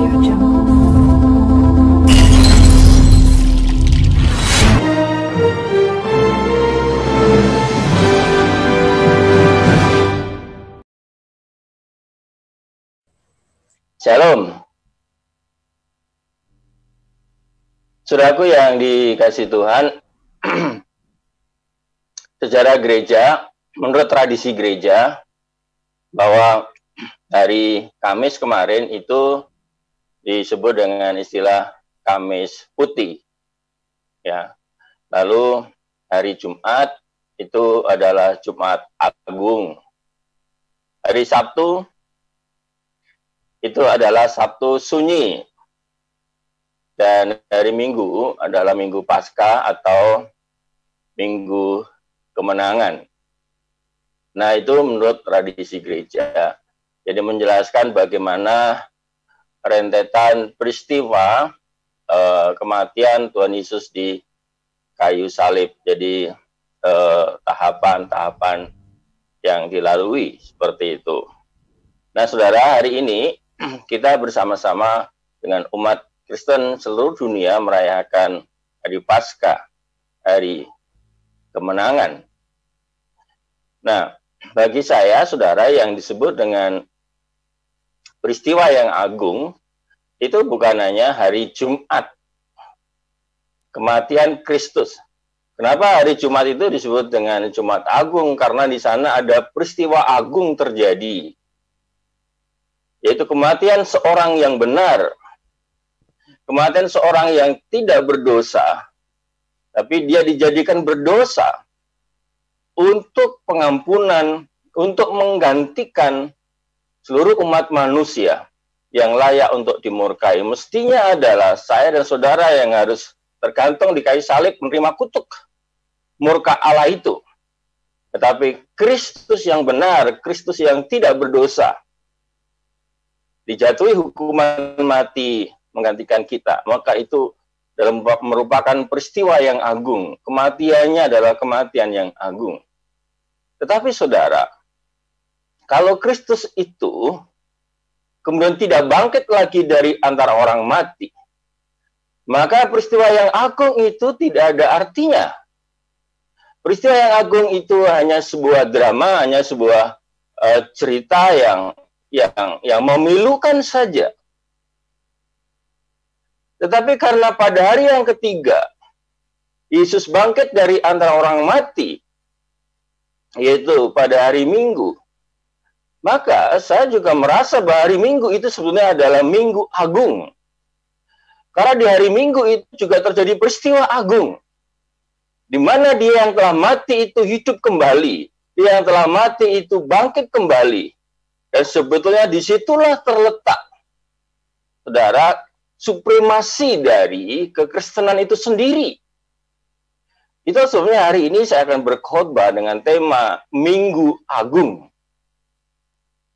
Shalom. Saudaraku yang dikasihi Tuhan, sejarah gereja, menurut tradisi gereja, bahwa hari Kamis kemarin itu disebut dengan istilah Kamis Putih. Ya. Lalu hari Jumat itu adalah Jumat Agung. Hari Sabtu itu adalah Sabtu Sunyi. Dan hari Minggu adalah Minggu Paskah atau Minggu Kemenangan. Nah, itu menurut tradisi gereja. Jadi menjelaskan bagaimana rentetan peristiwa kematian Tuhan Yesus di kayu salib. Jadi tahapan-tahapan yang dilalui seperti itu. Nah, saudara, hari ini kita bersama-sama dengan umat Kristen seluruh dunia merayakan hari Paskah, hari kemenangan. Nah, bagi saya, saudara, yang disebut dengan peristiwa yang agung, itu bukan hanya hari Jumat, kematian Kristus. Kenapa hari Jumat itu disebut dengan Jumat Agung? Karena di sana ada peristiwa agung terjadi, yaitu kematian seorang yang benar, kematian seorang yang tidak berdosa, tapi dia dijadikan berdosa untuk pengampunan, untuk menggantikan seluruh umat manusia yang layak untuk dimurkai. Mestinya adalah saya dan saudara yang harus tergantung di kayu salib menerima kutuk murka Allah itu. Tetapi Kristus yang benar, Kristus yang tidak berdosa, dijatuhi hukuman mati menggantikan kita, maka itu merupakan peristiwa yang agung. Kematiannya adalah kematian yang agung. Tetapi saudara, kalau Kristus itu kemudian tidak bangkit lagi dari antara orang mati, maka peristiwa yang agung itu tidak ada artinya. Peristiwa yang agung itu hanya sebuah drama, hanya sebuah cerita yang memilukan saja. Tetapi karena pada hari yang ketiga Yesus bangkit dari antara orang mati, yaitu pada hari Minggu, maka saya juga merasa bahwa hari Minggu itu sebenarnya adalah Minggu Agung. Karena di hari Minggu itu juga terjadi peristiwa agung, di mana dia yang telah mati itu hidup kembali, dia yang telah mati itu bangkit kembali. Dan sebetulnya disitulah terletak, saudara, supremasi dari kekristenan itu sendiri. Itu sebenarnya hari ini saya akan berkhotbah dengan tema Minggu Agung.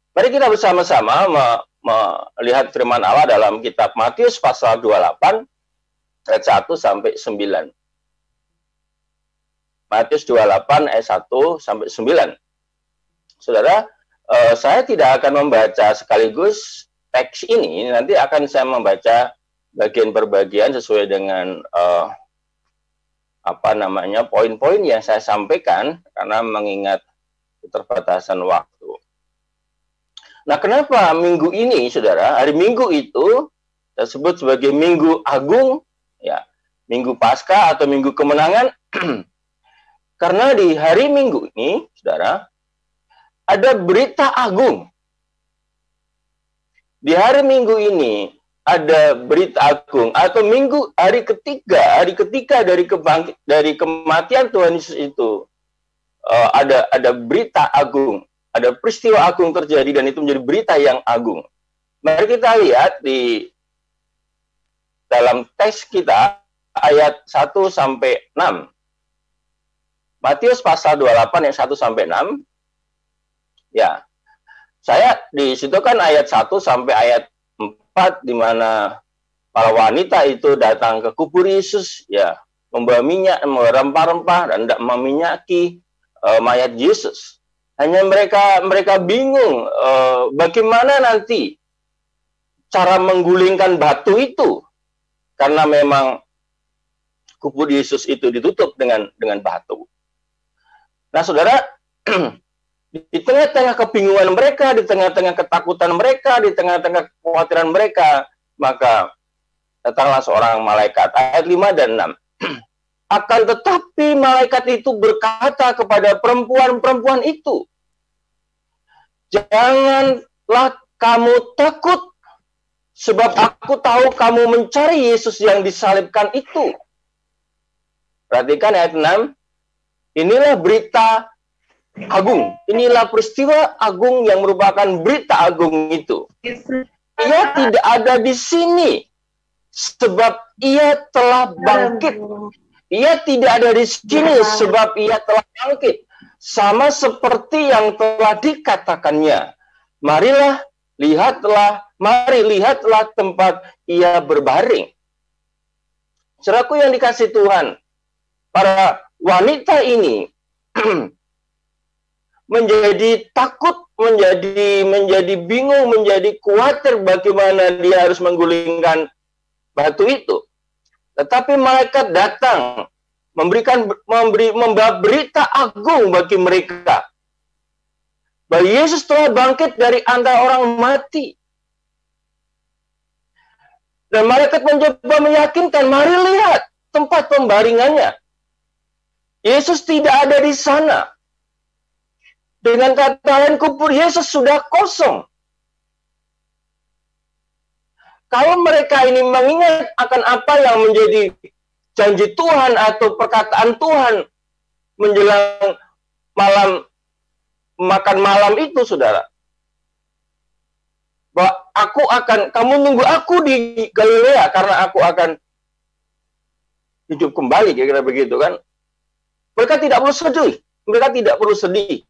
Mari kita bersama-sama melihat firman Allah dalam kitab Matius pasal 28 ayat 1 sampai 9. Matius 28 ayat 1 sampai 9. Saudara, saya tidak akan membaca sekaligus teks ini, nanti akan saya membaca bagian per bagian sesuai dengan poin-poin yang saya sampaikan karena mengingat keterbatasan waktu. Nah, kenapa minggu ini, saudara, hari Minggu itu disebut sebagai Minggu Agung, ya, Minggu Paskah atau Minggu Kemenangan? Karena di hari Minggu ini, saudara, ada berita agung. Di hari Minggu ini ada berita agung, atau hari ketiga dari kematian Tuhan Yesus itu ada berita agung, ada peristiwa agung terjadi dan itu menjadi berita yang agung. Mari kita lihat di dalam teks kita ayat 1 sampai 6. Matius pasal 28 ayat 1 sampai 6. Ya, saya di situ kan ayat 1 sampai ayat 4 di mana para wanita itu datang ke kubur Yesus, ya, membawa minyak, membawa rempah-rempah dan tidak meminyaki mayat Yesus. Hanya mereka bingung bagaimana nanti cara menggulingkan batu itu, karena memang kubur Yesus itu ditutup dengan batu. Nah, saudara, di tengah-tengah kebingungan mereka, di tengah-tengah ketakutan mereka, di tengah-tengah kekhawatiran mereka, maka datanglah seorang malaikat, ayat 5 dan 6. Akan tetapi malaikat itu berkata kepada perempuan-perempuan itu, janganlah kamu takut, sebab aku tahu kamu mencari Yesus yang disalibkan itu. Perhatikan ayat 6. Inilah berita agung. Inilah peristiwa agung yang merupakan berita agung itu. Ia tidak ada di sini, sebab ia telah bangkit. Ia tidak ada di sini, sebab ia telah bangkit. Sama seperti yang telah dikatakannya. Mari lihatlah tempat ia berbaring. Saudaraku yang dikasih Tuhan, para wanita ini menjadi takut, menjadi bingung, menjadi khawatir bagaimana dia harus menggulingkan batu itu. Tetapi malaikat datang membawa berita agung bagi mereka, bahwa Yesus telah bangkit dari antara orang mati. Dan malaikat mencoba meyakinkan, mari lihat tempat pembaringannya. Yesus tidak ada di sana. Dengan kata lain, kubur Yesus sudah kosong. Kalau mereka ini mengingat akan apa yang menjadi janji Tuhan atau perkataan Tuhan menjelang makan malam itu, saudara, bahwa kamu nunggu aku di Galilea karena aku akan hidup kembali, kira-kira begitu kan. Mereka tidak perlu sedih, mereka tidak perlu sedih.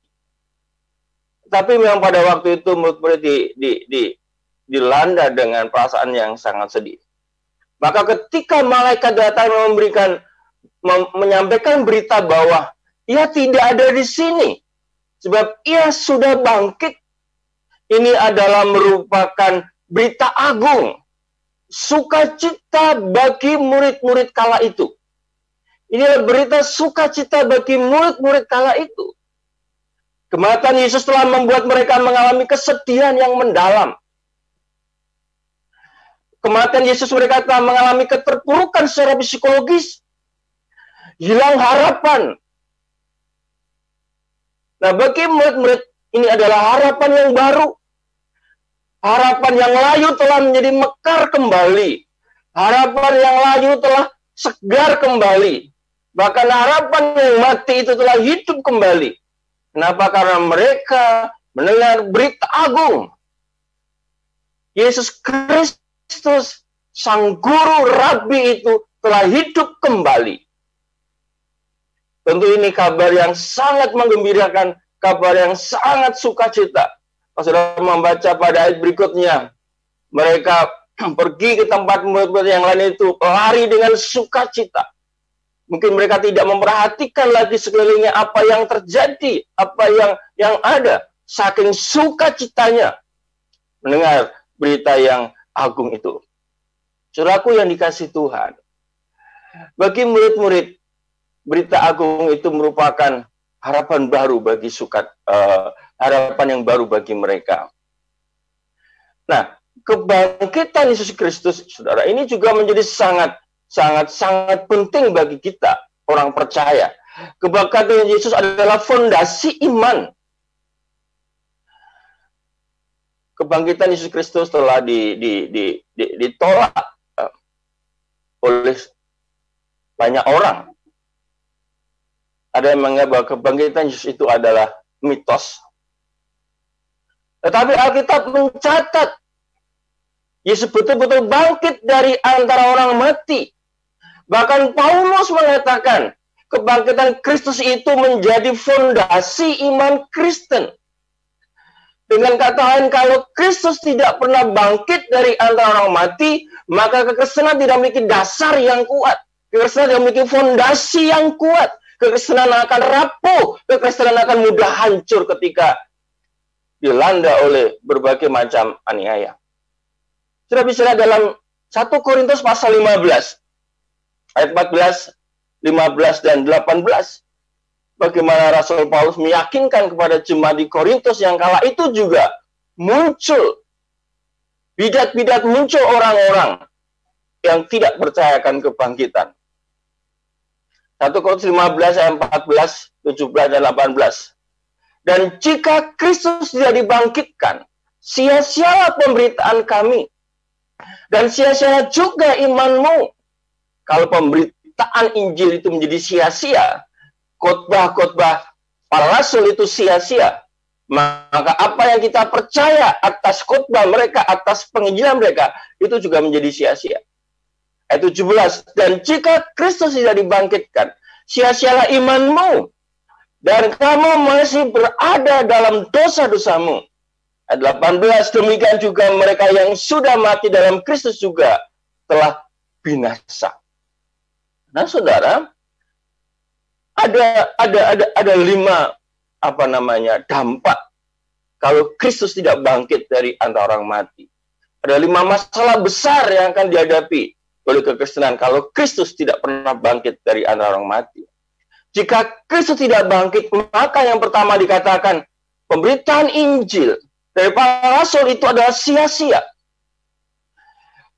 Tapi memang pada waktu itu murid-murid dilanda dengan perasaan yang sangat sedih. Maka ketika malaikat datang menyampaikan berita bahwa ia tidak ada di sini, sebab ia sudah bangkit, ini adalah merupakan berita agung, sukacita bagi murid-murid kala itu. Ini adalah berita sukacita bagi murid-murid kala itu. Kematian Yesus telah membuat mereka mengalami kesedihan yang mendalam. Kematian Yesus mereka telah mengalami keterpurukan secara psikologis. Hilang harapan. Nah, bagi murid-murid ini adalah harapan yang baru. Harapan yang layu telah menjadi mekar kembali. Harapan yang layu telah segar kembali. Bahkan harapan yang mati itu telah hidup kembali. Kenapa? Karena mereka mendengar berita agung. Yesus Kristus, Sang Guru Rabi itu telah hidup kembali. Tentu ini kabar yang sangat menggembirakan, kabar yang sangat sukacita. Kalau sudah membaca pada ayat berikutnya, mereka pergi ke tempat murid-murid yang lain itu, lari dengan sukacita. Mungkin mereka tidak memperhatikan lagi sekelilingnya apa yang terjadi, apa yang ada. Saking sukacitanya mendengar berita yang agung itu. Saudaraku yang dikasih Tuhan, bagi murid-murid, berita agung itu merupakan harapan baru bagi harapan yang baru bagi mereka. Nah, kebangkitan Yesus Kristus, saudara, ini juga menjadi sangat penting bagi kita, orang percaya. Kebangkitan Yesus adalah fondasi iman. Kebangkitan Yesus Kristus telah ditolak oleh banyak orang. Ada yang menganggap bahwa kebangkitan Yesus itu adalah mitos. Tetapi Alkitab mencatat Yesus betul-betul bangkit dari antara orang mati. Bahkan Paulus mengatakan kebangkitan Kristus itu menjadi fondasi iman Kristen. Dengan kata lain, kalau Kristus tidak pernah bangkit dari antara orang mati, maka kekristenan tidak memiliki dasar yang kuat. Kekristenan tidak memiliki fondasi yang kuat. Kekristenan akan rapuh. Kekristenan akan mudah hancur ketika dilanda oleh berbagai macam aniaya. Sudah bisa dalam 1 Korintus pasal 15, ayat 14, 15, dan 18. Bagaimana Rasul Paulus meyakinkan kepada jemaat di Korintus yang kala itu juga muncul bidat-bidat, muncul orang-orang yang tidak percayakan kebangkitan. 1 Korintus 15 ayat 14, 17, dan 18. Dan jika Kristus tidak dibangkitkan, sia-sialah pemberitaan kami, dan sia-sialah juga imanmu. Kalau pemberitaan Injil itu menjadi sia-sia, khotbah-khotbah para rasul itu sia-sia, maka apa yang kita percaya atas khotbah mereka, atas penginjilan mereka, itu juga menjadi sia-sia. Ayat 17, dan jika Kristus tidak dibangkitkan, sia-sialah imanmu, dan kamu masih berada dalam dosa-dosamu. Ayat 18, demikian juga mereka yang sudah mati dalam Kristus juga telah binasa. Nah, saudara, ada 5 dampak kalau Kristus tidak bangkit dari antara orang mati. Ada 5 masalah besar yang akan dihadapi oleh kekristenan kalau Kristus tidak pernah bangkit dari antara orang mati. Jika Kristus tidak bangkit, maka yang pertama dikatakan pemberitaan Injil dari para rasul itu adalah sia-sia.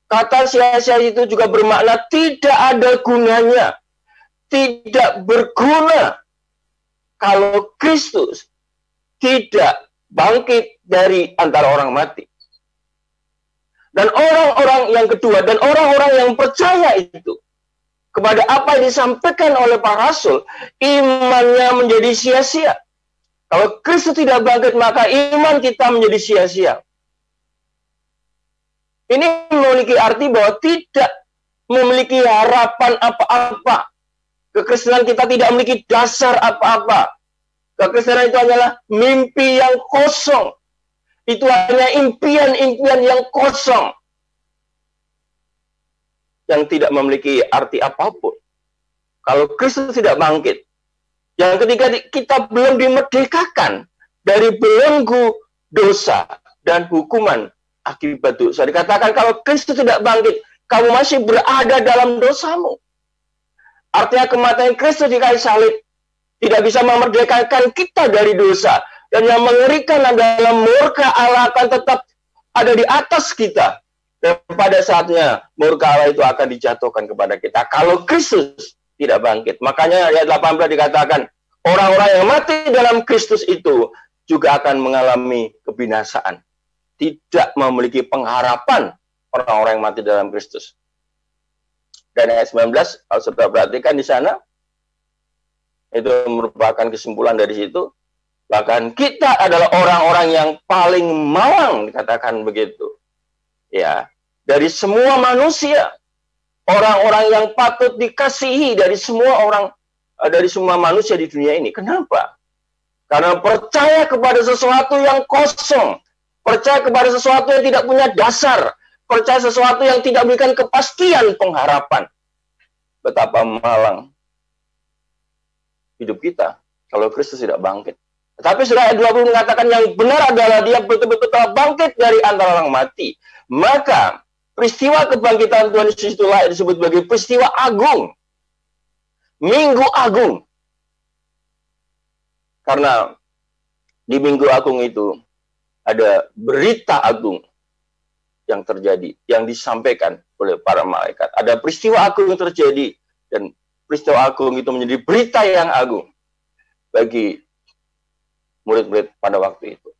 Kata sia-sia itu juga bermakna tidak ada gunanya, tidak berguna kalau Kristus tidak bangkit dari antara orang mati. Dan orang-orang yang kedua, dan orang-orang yang percaya itu kepada apa yang disampaikan oleh para rasul, imannya menjadi sia-sia. Kalau Kristus tidak bangkit, maka iman kita menjadi sia-sia. Ini memiliki arti bahwa tidak memiliki harapan apa-apa. Kekristenan kita tidak memiliki dasar apa-apa. Kekristenan itu adalah mimpi yang kosong. Itu hanya impian-impian yang kosong, yang tidak memiliki arti apapun. Kalau Kristus tidak bangkit. Yang ketiga, kita belum dimerdekakan dari belenggu dosa dan hukuman akibat dosa. Dikatakan kalau Kristus tidak bangkit, kamu masih berada dalam dosamu. Artinya kematian Kristus di kayu salib tidak bisa memerdekakan kita dari dosa. Dan yang mengerikan adalah murka Allah akan tetap ada di atas kita. Dan pada saatnya murka Allah itu akan dijatuhkan kepada kita kalau Kristus tidak bangkit. Makanya ayat 18 dikatakan orang-orang yang mati dalam Kristus itu juga akan mengalami kebinasaan. Tidak memiliki pengharapan orang-orang yang mati dalam Kristus. Dan ayat 19, kalau saudara perhatikan di sana, itu merupakan kesimpulan dari situ. Bahkan kita adalah orang-orang yang paling malang, dikatakan begitu. Ya, dari semua manusia, orang-orang yang patut dikasihi dari semua orang, dari semua manusia di dunia ini. Kenapa? Karena percaya kepada sesuatu yang kosong, percaya kepada sesuatu yang tidak punya dasar, percaya sesuatu yang tidak memberikan kepastian pengharapan. Betapa malang hidup kita kalau Kristus tidak bangkit. Tetapi surah ayat 20 mengatakan yang benar adalah dia betul-betul telah bangkit dari antara orang mati. Maka peristiwa kebangkitan Tuhan Yesus itulah disebut sebagai peristiwa agung. Minggu Agung. Karena di Minggu Agung itu ada berita agung yang terjadi, yang disampaikan oleh para malaikat. Ada peristiwa agung yang terjadi, dan peristiwa agung itu menjadi berita yang agung bagi murid-murid pada waktu itu.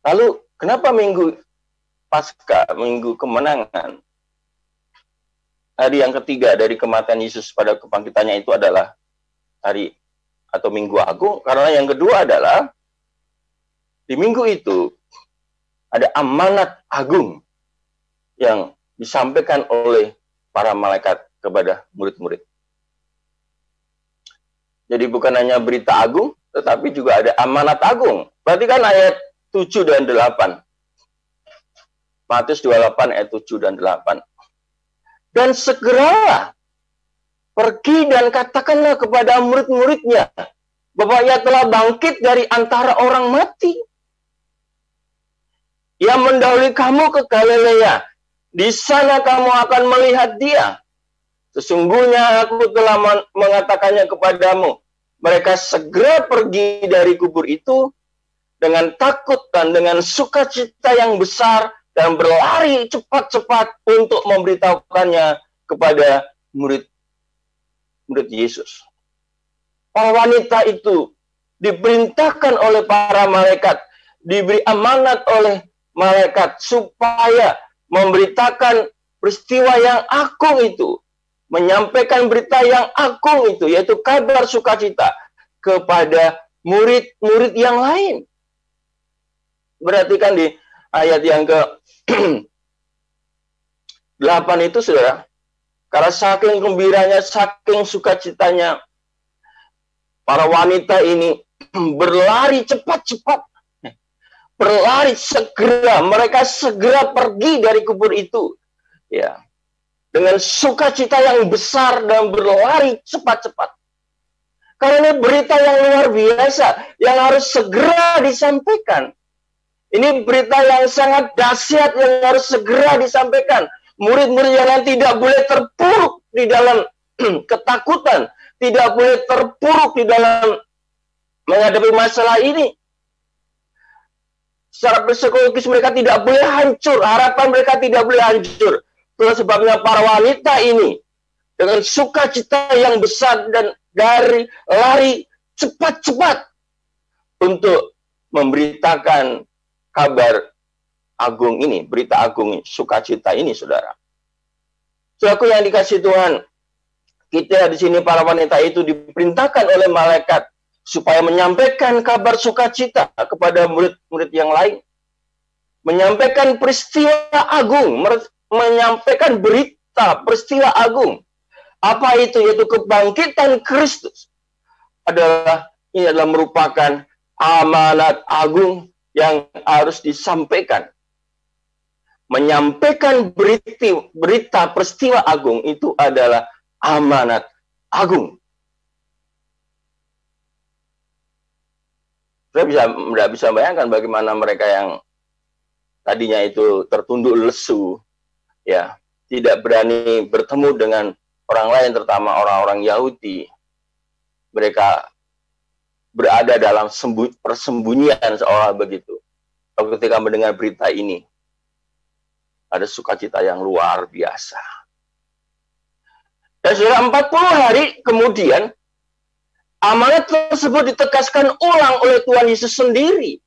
Lalu, kenapa Minggu Paskah, Minggu Kemenangan, hari yang ketiga dari kematian Yesus pada kebangkitannya itu adalah hari atau Minggu Agung? Karena yang kedua adalah di minggu itu ada amanat agung yang disampaikan oleh para malaikat kepada murid-murid. Jadi bukan hanya berita agung, tetapi juga ada amanat agung. Perhatikan ayat 7 dan 8. Matius 28 ayat 7 dan 8. Dan segeralah pergi dan katakanlah kepada murid-muridnya bahwa ia telah bangkit dari antara orang mati. Ia mendahului kamu ke Galilea. Di sana kamu akan melihat dia. Sesungguhnya aku telah mengatakannya kepadamu. Mereka segera pergi dari kubur itu dengan takut dan dengan sukacita yang besar dan berlari cepat-cepat untuk memberitahukannya kepada murid Yesus. Para wanita itu diperintahkan oleh para malaikat, diberi amanat oleh malaikat supaya memberitakan peristiwa yang agung itu, menyampaikan berita yang agung itu, yaitu kabar sukacita kepada murid-murid yang lain. Berarti kan di ayat yang ke-8 itu, saudara, karena saking gembiranya, saking sukacitanya, para wanita ini berlari cepat-cepat, berlari segera, mereka segera pergi dari kubur itu, ya, dengan sukacita yang besar dan berlari cepat-cepat. Karena ini berita yang luar biasa, yang harus segera disampaikan. Ini berita yang sangat dahsyat yang harus segera disampaikan. Murid-murid yang lain tidak boleh terpuruk di dalam ketakutan, tidak boleh terpuruk di dalam menghadapi masalah ini. Secara psikologis mereka tidak boleh hancur, harapan mereka tidak boleh hancur. Itulah sebabnya para wanita ini dengan sukacita yang besar dan dari lari cepat-cepat untuk memberitakan kabar agung ini, berita agung ini, sukacita ini, saudara. Saudaraku yang dikasih Tuhan, kita di sini para wanita itu diperintahkan oleh malaikat supaya menyampaikan kabar sukacita kepada murid-murid yang lain, menyampaikan peristiwa agung, menyampaikan berita peristiwa agung. Apa itu? Yaitu kebangkitan Kristus. Ini adalah merupakan amanat agung yang harus disampaikan. Menyampaikan berita peristiwa agung itu adalah amanat agung. Saya tidak bisa bayangkan bagaimana mereka yang tadinya itu tertunduk lesu, ya, tidak berani bertemu dengan orang lain, terutama orang-orang Yahudi. Mereka berada dalam persembunyian seolah begitu. Ketika mendengar berita ini, ada sukacita yang luar biasa. Dan sudah 40 hari kemudian, amanat tersebut ditegaskan ulang oleh Tuhan Yesus sendiri.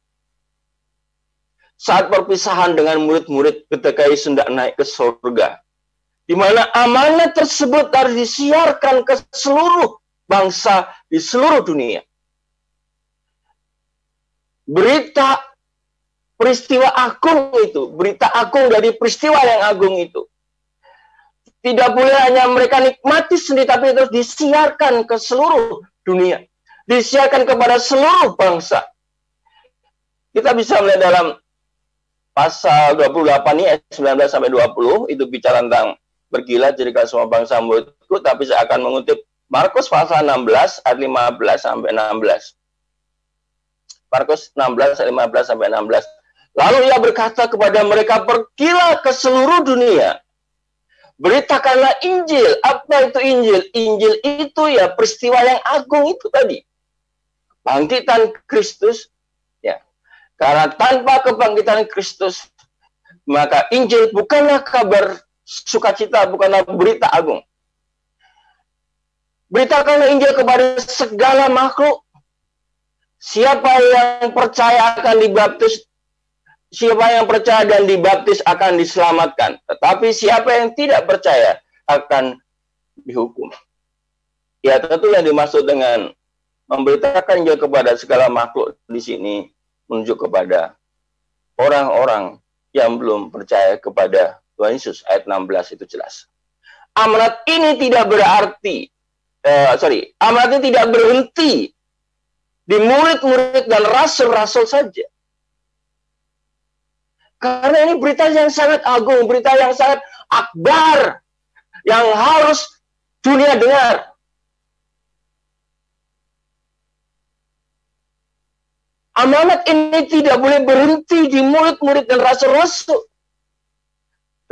Saat perpisahan dengan murid-murid ketika Yesus hendak naik ke surga. Di mana amanat tersebut harus disiarkan ke seluruh bangsa di seluruh dunia. Berita peristiwa agung itu, berita agung dari peristiwa yang agung itu. Tidak boleh hanya mereka nikmati sendiri, tapi terus disiarkan ke seluruh dunia. Disiarkan kepada seluruh bangsa. Kita bisa melihat dalam pasal 28 ini, ayat 19-20, itu bicara tentang bergila jadikan semua bangsa muridku, tapi saya akan mengutip Markus pasal 16, ayat 15-16. Markus 16, 15-16. Lalu ia berkata kepada mereka, pergilah ke seluruh dunia. Beritakanlah Injil. Apa itu Injil? Injil itu ya peristiwa yang agung itu tadi. Kebangkitan Kristus. Ya. Karena tanpa kebangkitan Kristus, maka Injil bukanlah kabar sukacita, bukanlah berita agung. Beritakanlah Injil kepada segala makhluk. Siapa yang percaya akan dibaptis, siapa yang percaya dan dibaptis akan diselamatkan. Tetapi siapa yang tidak percaya akan dihukum. Ya, tentu yang dimaksud dengan memberitakan Injil kepada segala makhluk di sini menunjuk kepada orang-orang yang belum percaya kepada Tuhan Yesus. Ayat 16 itu jelas. Amanat ini tidak berarti, amanat ini tidak berhenti di murid-murid dan rasul-rasul saja. Karena ini berita yang sangat agung, berita yang sangat akbar, yang harus dunia dengar. Amanat ini tidak boleh berhenti di murid-murid dan rasul-rasul.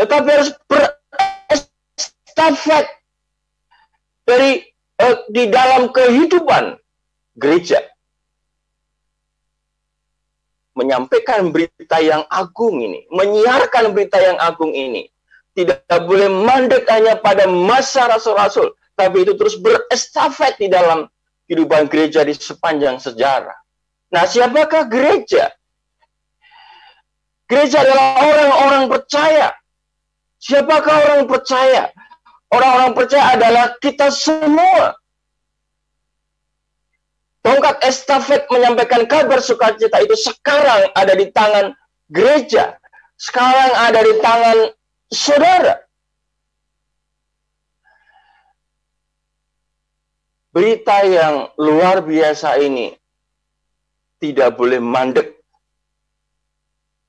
tetapi harus berestafet di dalam kehidupan gereja. Menyampaikan berita yang agung ini, menyiarkan berita yang agung ini, tidak boleh mandek hanya pada masa rasul-rasul, tapi itu terus berestafet di dalam kehidupan gereja di sepanjang sejarah. Nah, siapakah gereja? Gereja adalah orang-orang percaya. Siapakah orang percaya? Orang-orang percaya adalah kita semua. Tongkat estafet menyampaikan kabar sukacita itu sekarang ada di tangan gereja. Sekarang ada di tangan saudara. Berita yang luar biasa ini tidak boleh mandek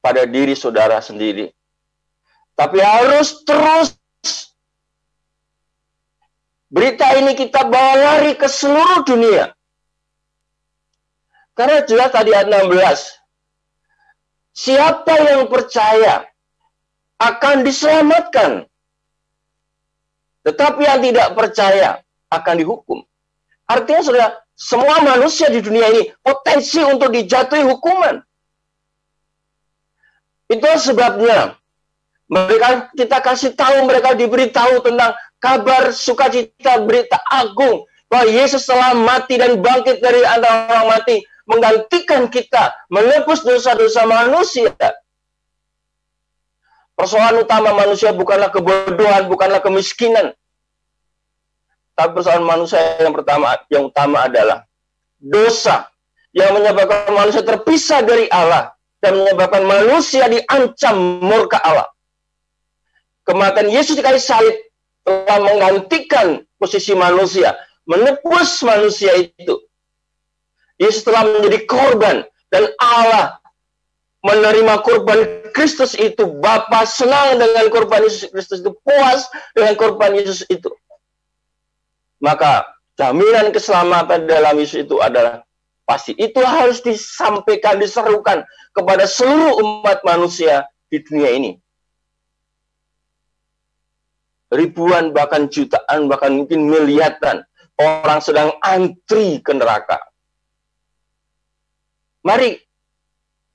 pada diri saudara sendiri. Tapi harus terus. Berita ini kita bawa lari ke seluruh dunia. Karena jelas tadi ayat 16. Siapa yang percaya akan diselamatkan. Tetapi yang tidak percaya akan dihukum. Artinya sudah semua manusia di dunia ini potensi untuk dijatuhi hukuman. Itu sebabnya kita kasih tahu, mereka diberitahu tentang kabar sukacita, berita agung bahwa Yesus telah mati dan bangkit dari antara orang mati, menggantikan kita, menebus dosa-dosa manusia. Persoalan utama manusia bukanlah kebodohan, bukanlah kemiskinan. Tapi persoalan manusia yang utama adalah dosa yang menyebabkan manusia terpisah dari Allah dan menyebabkan manusia diancam murka Allah. Kematian Yesus di kayu salib telah menggantikan posisi manusia, menebus manusia itu. Yesus telah menjadi korban dan Allah menerima korban Kristus itu. Bapa senang dengan korban Yesus Kristus itu, puas dengan korban Yesus itu. Maka jaminan keselamatan dalam Yesus itu adalah pasti. Itu harus disampaikan, diserukan kepada seluruh umat manusia di dunia ini. Ribuan, bahkan jutaan, bahkan mungkin miliaran orang sedang antri ke neraka. Mari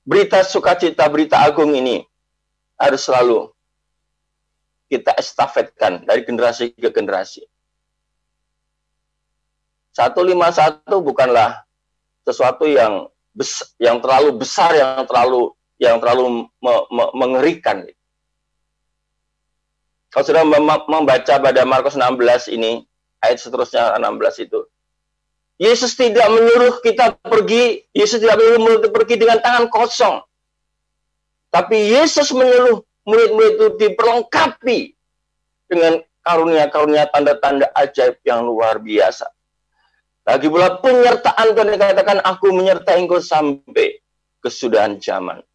berita sukacita, berita agung ini harus selalu kita estafetkan dari generasi ke generasi. 151 bukanlah sesuatu yang terlalu besar, yang terlalu mengerikan. Kalau sudah membaca pada Markus 16 ini, ayat seterusnya 16 itu, Yesus tidak menyuruh kita pergi, Yesus tidak menyuruh kita pergi dengan tangan kosong. Tapi Yesus menyuruh murid-murid itu diperlengkapi dengan karunia-karunia, tanda-tanda ajaib yang luar biasa. Lagi pula penyertaan Tuhan dikatakan, aku menyertai engkau sampai kesudahan zaman.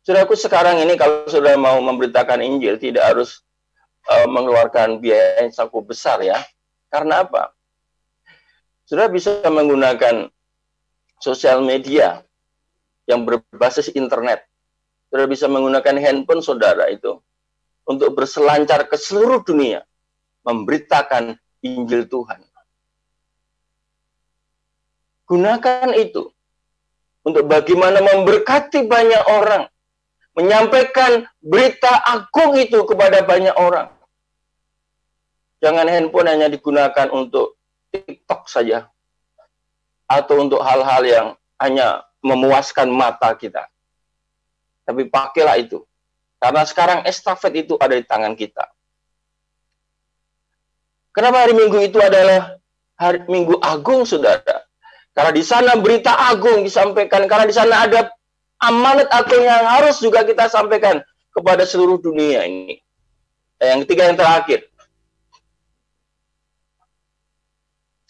Saudaraku, sekarang ini kalau sudah mau memberitakan Injil, tidak harus mengeluarkan biaya yang cukup besar ya. Karena apa? Saudara bisa menggunakan sosial media yang berbasis internet. Saudara bisa menggunakan handphone saudara itu untuk berselancar ke seluruh dunia, memberitakan Injil Tuhan. Gunakan itu untuk bagaimana memberkati banyak orang, menyampaikan berita agung itu kepada banyak orang. Jangan handphone hanya digunakan untuk TikTok saja, atau untuk hal-hal yang hanya memuaskan mata kita. Tapi pakailah itu, karena sekarang estafet itu ada di tangan kita. Kenapa hari Minggu itu adalah hari Minggu Agung, saudara? Karena di sana berita agung disampaikan, karena di sana ada amanat agung yang harus juga kita sampaikan kepada seluruh dunia ini. Yang ketiga, yang terakhir,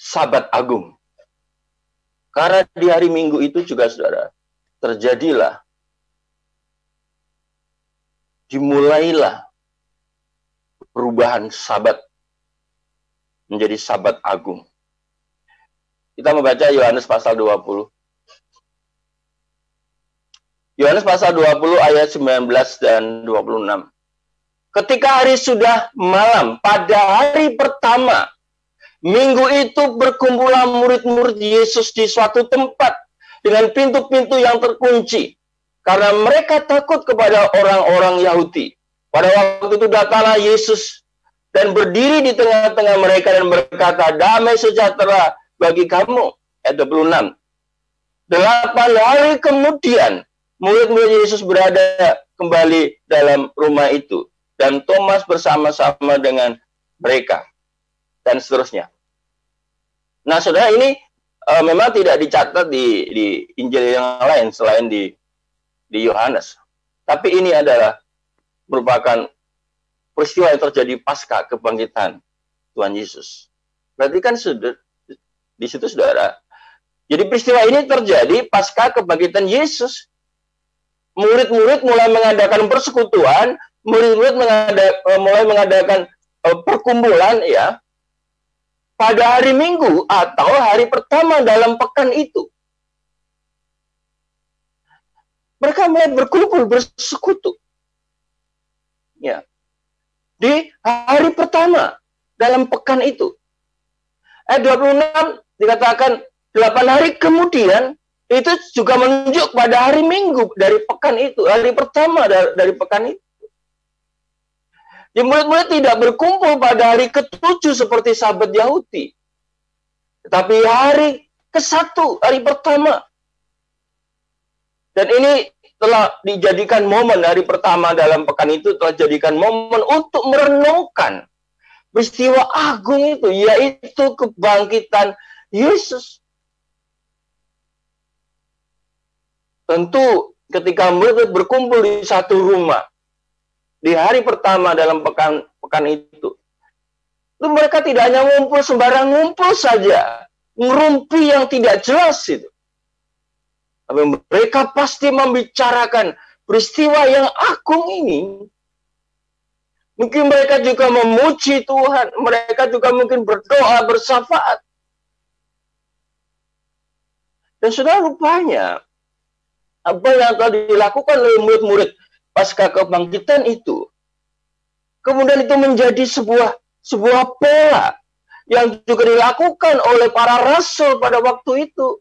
Sabat Agung. Karena di hari Minggu itu juga, saudara, terjadilah, dimulailah perubahan Sabat menjadi Sabat Agung. Kita membaca Yohanes pasal 20. Yohanes pasal 20 ayat 19 dan 26. ketika hari sudah malam, pada hari pertama, minggu itu berkumpullah murid-murid Yesus di suatu tempat dengan pintu-pintu yang terkunci. Karena mereka takut kepada orang-orang Yahudi. Pada waktu itu datanglah Yesus dan berdiri di tengah-tengah mereka dan berkata, damai sejahtera bagi kamu. Ayat 26. 8 hari kemudian, murid-murid Yesus berada kembali dalam rumah itu. Dan Thomas bersama-sama dengan mereka. Dan seterusnya. Nah, saudara, ini memang tidak dicatat di Injil yang lain selain di Yohanes. Tapi ini adalah merupakan peristiwa yang terjadi pasca kebangkitan Tuhan Yesus. Berarti kan di situ, saudara. Jadi peristiwa ini terjadi pasca kebangkitan Yesus. Murid-murid mulai mengadakan persekutuan, murid-murid mulai mengadakan perkumpulan, ya, pada hari Minggu atau hari pertama dalam pekan itu. Mereka mulai berkumpul, bersekutu. Ya. Di hari pertama dalam pekan itu. Ayat 26 dikatakan 8 hari kemudian, itu juga menunjuk pada hari Minggu dari pekan itu, hari pertama dari pekan itu. Jadi murid-murid tidak berkumpul pada hari ke-7 seperti sahabat Yahudi. Tetapi hari ke-1, hari pertama. Dan ini telah dijadikan momen, hari pertama dalam pekan itu telah dijadikan momen untuk merenungkan peristiwa agung itu, yaitu kebangkitan Yesus. Tentu ketika murid berkumpul di satu rumah, di hari pertama dalam pekan itu mereka tidak hanya ngumpul sembarang ngumpul saja, ngerumpi yang tidak jelas itu. Tapi mereka pasti membicarakan peristiwa yang agung ini. Mungkin mereka juga memuji Tuhan. Mereka juga mungkin berdoa, bersyafaat. Dan saudara, rupanya apa yang telah dilakukan oleh murid-murid pasca kebangkitan itu, kemudian itu menjadi sebuah pola yang juga dilakukan oleh para rasul pada waktu itu.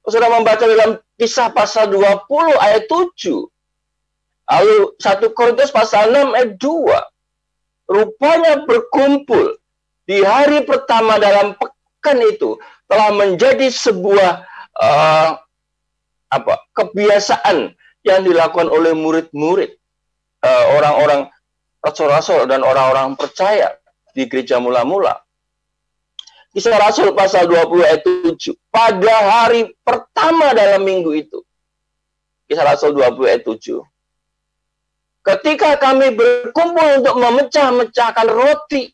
Saudara membaca dalam Kisah pasal 20 ayat 7. Lalu 1 Korintus pasal 6 ayat 2. Rupanya berkumpul di hari pertama dalam pekan itu telah menjadi sebuah kebiasaan yang dilakukan oleh murid-murid, orang-orang rasul-rasul dan orang-orang percaya di gereja mula-mula. Kisah Rasul pasal 20 ayat 7. Pada hari pertama dalam minggu itu. Kisah Rasul 20 ayat 7. Ketika kami berkumpul untuk memecah-mecahkan roti,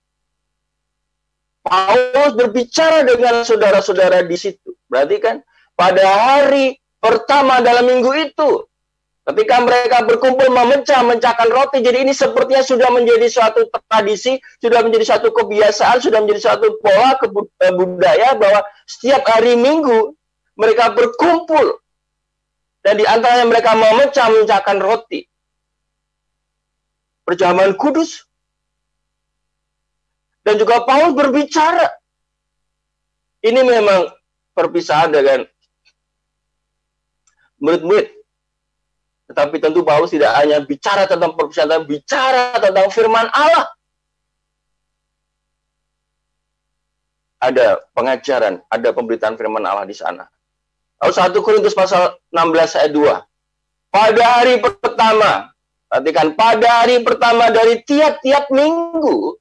Paulus berbicara dengan saudara-saudara di situ. Berarti kan pada hari pertama dalam minggu itu, ketika mereka berkumpul memecah-mecahkan roti, jadi ini sepertinya sudah menjadi suatu tradisi, sudah menjadi suatu kebiasaan, sudah menjadi suatu pola budaya bahwa setiap hari Minggu mereka berkumpul. Dan di antaranya mereka memecah-mecahkan roti. Perjamuan kudus. Dan juga Paulus berbicara. Ini memang perpisahan dengan murid-murid. Tetapi tentu Paulus tidak hanya bicara tentang perpisahan, bicara tentang firman Allah. Ada pengajaran, ada pemberitaan firman Allah di sana. Lalu 1 Korintus pasal 16 ayat 2. Pada hari pertama, perhatikan, pada hari pertama dari tiap-tiap minggu,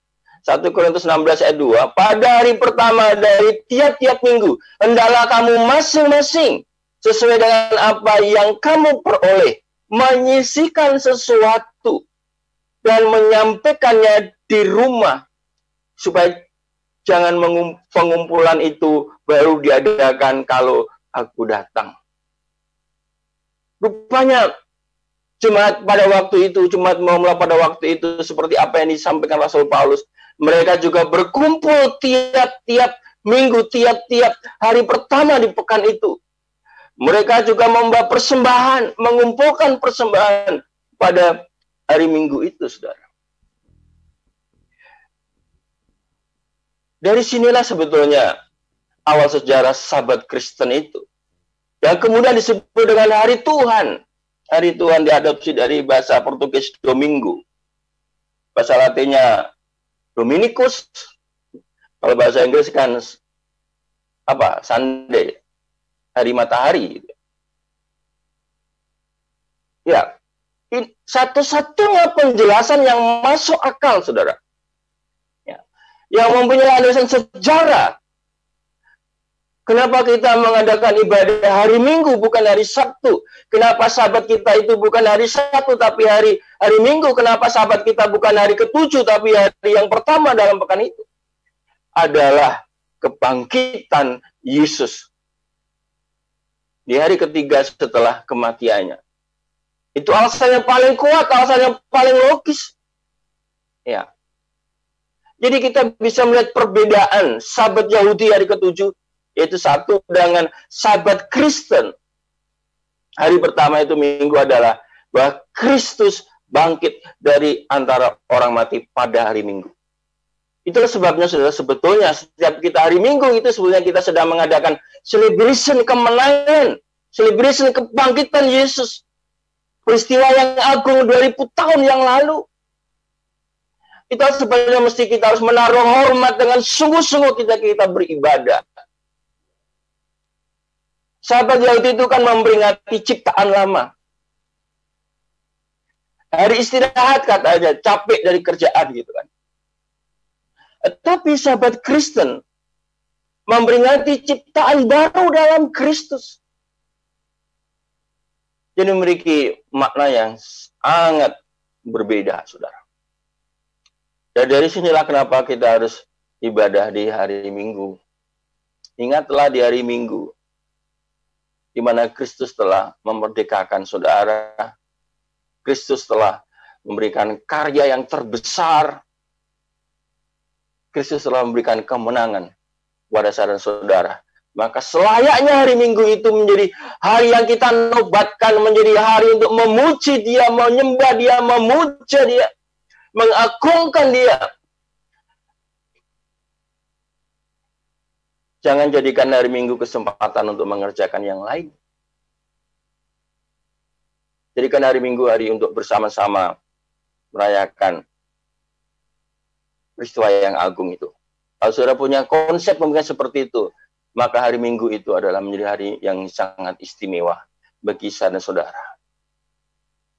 1 Korintus 16 ayat 2, pada hari pertama dari tiap-tiap minggu, hendaklah kamu masing-masing sesuai dengan apa yang kamu peroleh, menyisihkan sesuatu dan menyampaikannya di rumah, supaya jangan pengumpulan itu baru diadakan kalau aku datang. Rupanya jemaat pada waktu itu, jemaat mula pada waktu itu, seperti apa yang disampaikan Rasul Paulus, mereka juga berkumpul tiap-tiap minggu, tiap-tiap hari pertama di pekan itu. Mereka juga membawa persembahan, mengumpulkan persembahan pada hari Minggu itu, saudara. Dari sinilah sebetulnya awal sejarah Sabat Kristen itu. Yang kemudian disebut dengan Hari Tuhan. Hari Tuhan diadopsi dari bahasa Portugis Domingo. Bahasa Latinnya Dominicus. Kalau bahasa Inggris kan apa? Sunday. Hari matahari. Ya. Satu-satunya penjelasan yang masuk akal, saudara. Ya. Yang mempunyai alasan sejarah. Kenapa kita mengadakan ibadah hari Minggu bukan hari Sabtu? Kenapa Sabat kita itu bukan hari Sabtu tapi hari Minggu? Kenapa Sabat kita bukan hari ke-7 tapi hari yang pertama dalam pekan itu? Adalah kebangkitan Yesus di hari ketiga setelah kematiannya. Itu alasan yang paling kuat, alasan yang paling logis. Ya. Jadi kita bisa melihat perbedaan Sabat Yahudi hari ke-7 yaitu satu dengan Sabat Kristen. Hari pertama itu Minggu adalah bahwa Kristus bangkit dari antara orang mati pada hari Minggu. Itulah sebabnya, saudara, sebetulnya setiap kita hari Minggu itu sebetulnya kita sedang mengadakan celebration kemenangan, celebration kebangkitan Yesus. Peristiwa yang agung 2000 tahun yang lalu. Itu sebabnya mesti kita harus menaruh hormat dengan sungguh-sungguh kita beribadah. Sahabat Yahudi itu kan memperingati ciptaan lama. Hari istirahat katanya, capek dari kerjaan gitu kan. Tapi sahabat Kristen memperingati ciptaan baru dalam Kristus. Jadi memiliki makna yang sangat berbeda, saudara. Dan dari sinilah kenapa kita harus ibadah di hari Minggu. Ingatlah di hari Minggu, di mana Kristus telah memerdekakan saudara. Kristus telah memberikan karya yang terbesar. Kristus telah memberikan kemenangan kepada saudara-saudara. Maka selayaknya hari Minggu itu menjadi hari yang kita nobatkan, menjadi hari untuk memuji Dia, menyembah Dia, memuja Dia, mengagungkan Dia. Jangan jadikan hari Minggu kesempatan untuk mengerjakan yang lain. Jadikan hari Minggu hari untuk bersama-sama merayakan peristiwa yang agung itu. Kalau saudara punya konsep pemikiran seperti itu, maka hari Minggu itu adalah menjadi hari yang sangat istimewa bagi saudara.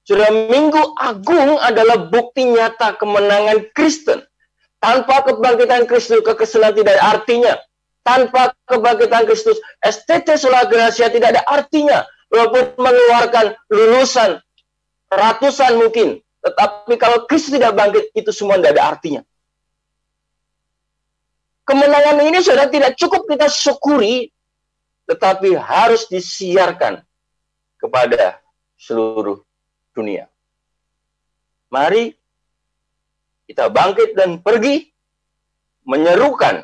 Saudara, Minggu Agung adalah bukti nyata kemenangan Kristen. Tanpa kebangkitan Kristus, kekristenan tidak ada artinya. Tanpa kebangkitan Kristus, STT Sola Gracia tidak ada artinya. Walaupun mengeluarkan lulusan ratusan mungkin. Tetapi kalau Kristus tidak bangkit, itu semua tidak ada artinya. Kemenangan ini sudah tidak cukup kita syukuri, tetapi harus disiarkan kepada seluruh dunia. Mari kita bangkit dan pergi menyerukan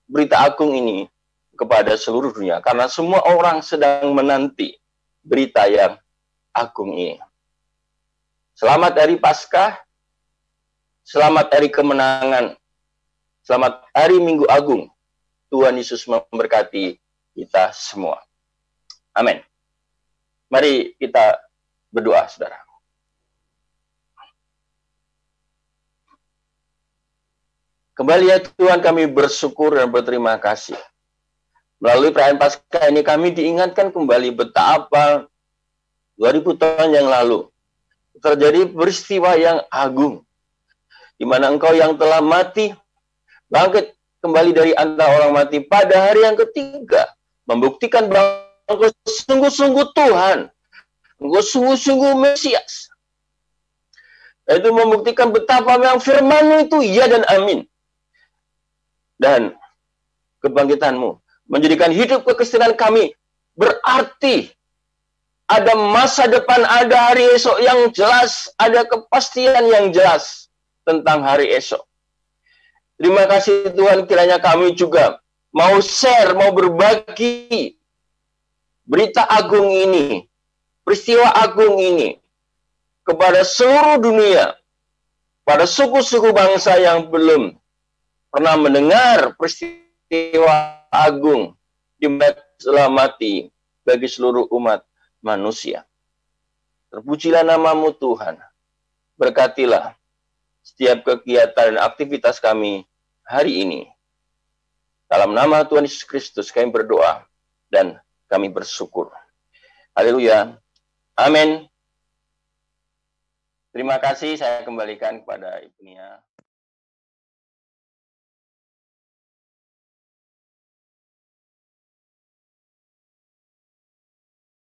berita agung ini kepada seluruh dunia. Karena semua orang sedang menanti berita yang agung ini. Selamat hari Paskah, selamat hari kemenangan, selamat hari Minggu Agung. Tuhan Yesus memberkati kita semua. Amin. Mari kita berdoa, saudara. Kembali ya Tuhan, kami bersyukur dan berterima kasih. Melalui perayaan Paskah ini kami diingatkan kembali betapa 2000 tahun yang lalu terjadi peristiwa yang agung, di mana Engkau yang telah mati bangkit kembali dari antara orang mati pada hari yang ketiga, membuktikan bahwa Engkau sungguh-sungguh Tuhan, Engkau sungguh-sungguh Mesias. Itu membuktikan betapa memang firman-Mu itu ya dan amin. Dan kebangkitan-Mu menjadikan hidup kekristenan kami berarti. Ada masa depan, ada hari esok yang jelas, ada kepastian yang jelas tentang hari esok. Terima kasih Tuhan, kiranya kami juga mau share, mau berbagi berita agung ini, peristiwa agung ini kepada seluruh dunia, pada suku-suku bangsa yang belum pernah mendengar peristiwa agung di selamati bagi seluruh umat manusia. Terpujilah namamu Tuhan. Berkatilah setiap kegiatan dan aktivitas kami hari ini. Dalam nama Tuhan Yesus Kristus kami berdoa dan kami bersyukur. Haleluya. Amin. Terima kasih, saya kembalikan kepada Ibu Nia.